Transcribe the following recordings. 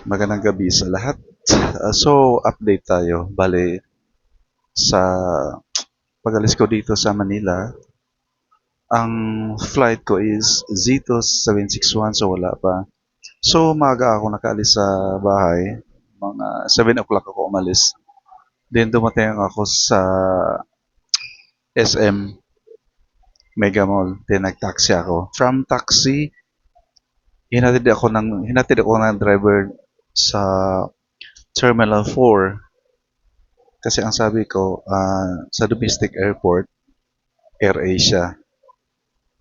Magandang gabi sa lahat. So, update tayo. Bale, sa pag-alis ko dito sa Manila, ang flight ko is Zito 761, so wala pa. So, maaga ako nakaalis sa bahay. Mga 7 o'clock ako umalis. Then, dumating ako sa SM Mega Mall. Then, nag-taxi ako. From taxi, hinatid ako ng driver sa Terminal 4. Kasi ang sabi ko, sa domestic airport, AirAsia.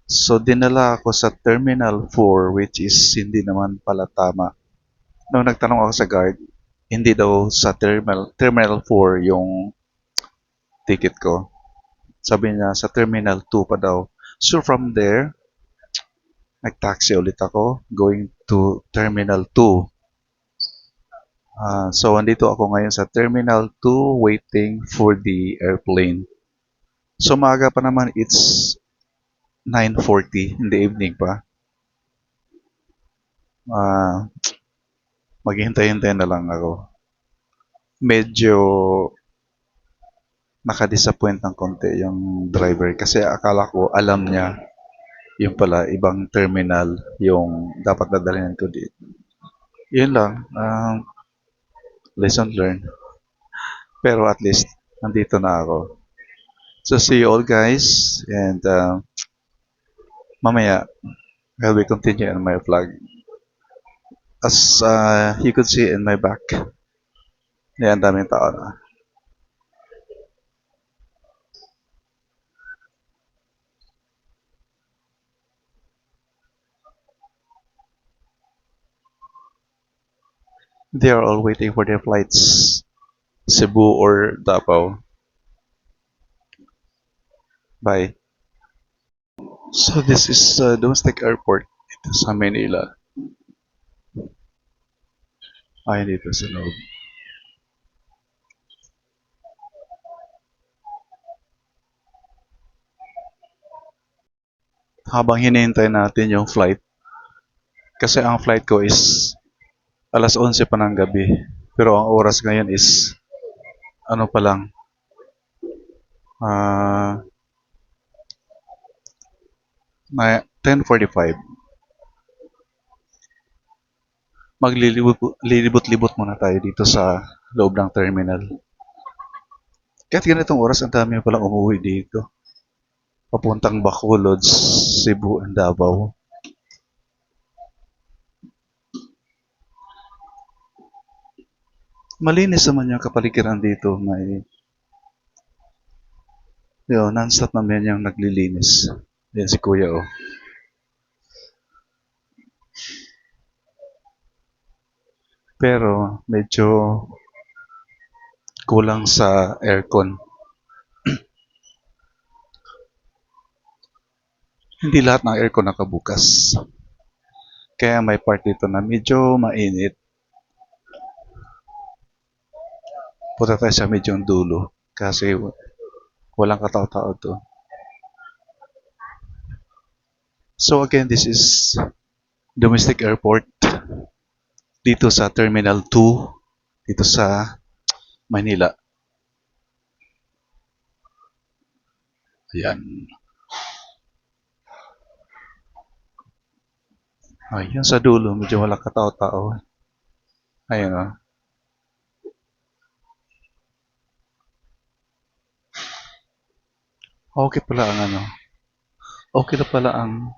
So, dinala ako sa Terminal 4, which is hindi naman pala tama. Nung nagtanong ako sa guard, hindi daw sa Terminal 4 yung ticket ko. Sabi niya, sa Terminal 2 pa daw. So, from there, nag-taxi ulit ako, going to Terminal 2. So, andito ako ngayon sa Terminal 2, waiting for the airplane. So, maaga pa naman, it's 9:40 in the evening pa. Ah, Maghihintay-hintay na lang ako. Medyo nakadisappoint ng konti yung driver kasi akala ko alam niya yung pala ibang terminal yung dapat dadalhin ko dito. Yun lang, lesson learned. Pero at least, nandito na ako. So see you all guys and mamaya I will continue on my vlog. As you could see in my back, yan daming tao na. They are all waiting for their flights, Cebu or Davao. Bye. So this is domestic airport dito sa Manila. Ay, dito sa loob. Habang hinihintay natin yung flight, kasi ang flight ko is alas 11 pa ng gabi. Pero ang oras ngayon is ano pa lang, ah 10:45. Maglilibot-libot muna tayo dito sa loob ng terminal. Kahit ganitong oras, ang dami palang umuwi dito. Papuntang Bacolod, Cebu, and Davao. Malinis naman yung kapaligiran dito. May non-stop naman yung naglilinis. Yan si Kuya oh. Pero medyo kulang sa aircon. Hindi lahat ng aircon nakabukas. Kaya may part dito na medyo mainit. Punta tayo sa medyo dulo kasi walang katao-tao to. So again, this is domestic airport dito sa Terminal 2 dito sa Manila. Ayan. Ayan sa dulo, medyo walang katao-tao. Ayan o. Okay pala ang ano. Okay na pala ang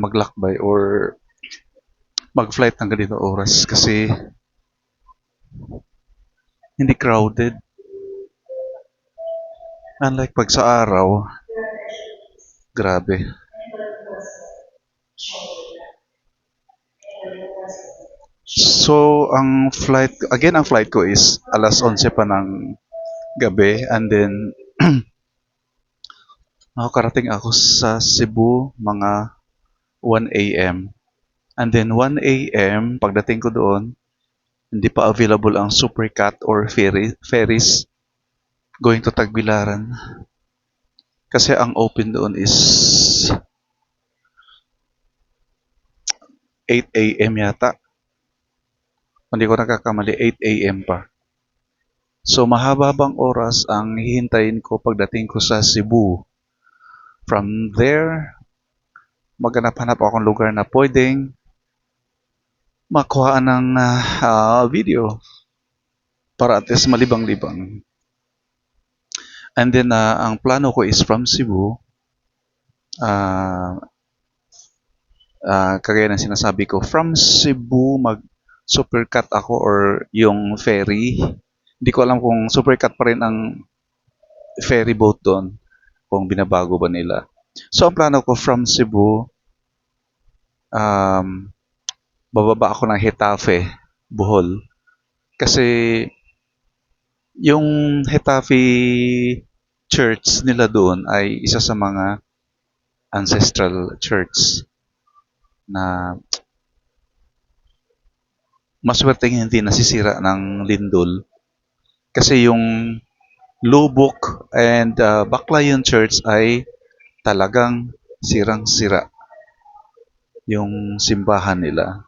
maglakbay or mag-flight ng ganito oras kasi hindi crowded. Unlike pag sa araw, grabe. So, ang flight ko is alas 11 pa ng gabi and then nakakarating ako sa Cebu mga 1 a.m. And then 1 a.m. pagdating ko doon, hindi pa available ang Supercat or ferries going to Tagbilaran. Kasi ang open doon is 8 a.m. yata. Hindi ko nakakamali, 8 a.m. pa. So mahaba bang oras ang hihintayin ko pagdating ko sa Cebu. From there, maghanap-hanap akong lugar na pwedeng makuha ng video para at least malibang-libang. And then, ang plano ko is from Cebu, kagaya ng sinasabi ko, from Cebu mag-supercut ako or yung ferry. Hindi ko alam kung supercut pa rin ang ferry boat doon, kung binabago ba nila. So, ang plano ko from Cebu, bababa ako ng Hetafe, Bohol. Kasi, yung Hetafe church nila doon ay isa sa mga ancestral church na maswerteng hindi nasisira ng lindol. Kasi yung Lubok and Baclayon Church ay talagang sirang-sira yung simbahan nila.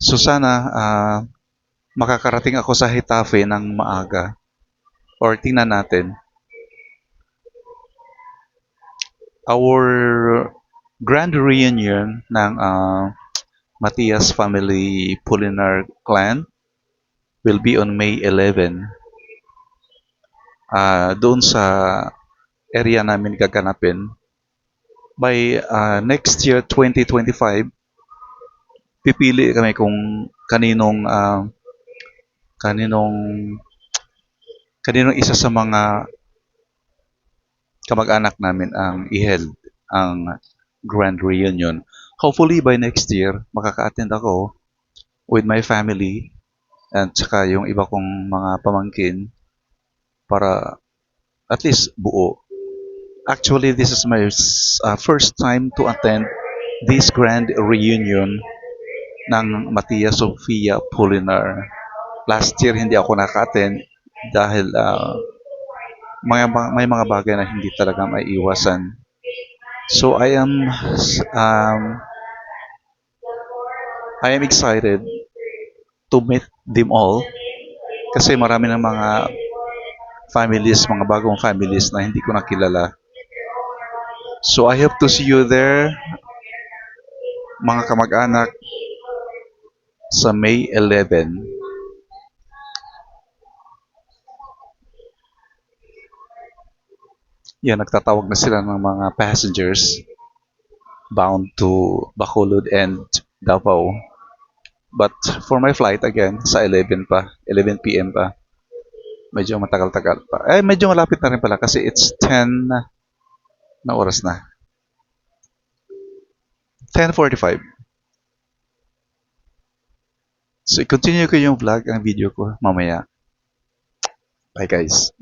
So sana makakarating ako sa Hetafe ng maaga. Or tingnan natin. Our grand reunion ng Matias Family Pulinar Clan will be on May 11. Doon sa area namin gaganapin. By next year, 2025, pipili kami kung kaninong isa sa mga kamag-anak namin ang i-held ang grand reunion. Hopefully by next year, makaka-attend ako with my family at saka yung iba kong mga pamangkin para at least buo. Actually, this is my first time to attend this grand reunion ng Matias Sofia Pulinar. Last year, hindi ako naka-attend dahil may mga bagay na hindi talaga maiiwasan. So I am excited to meet them all kasi marami ng mga families, mga bagong families na hindi ko nakilala. So I hope to see you there, mga kamag-anak, sa May 11. Yan, nagtatawag na sila ng mga passengers bound to Bacolod and Davao. But for my flight, again, sa 11 p.m. pa. Medyo matagal-tagal pa. Medyo malapit na rin pala kasi it's 10 na oras na. 10:45. So, i-continue ko yung vlog, ang video ko mamaya. Bye guys.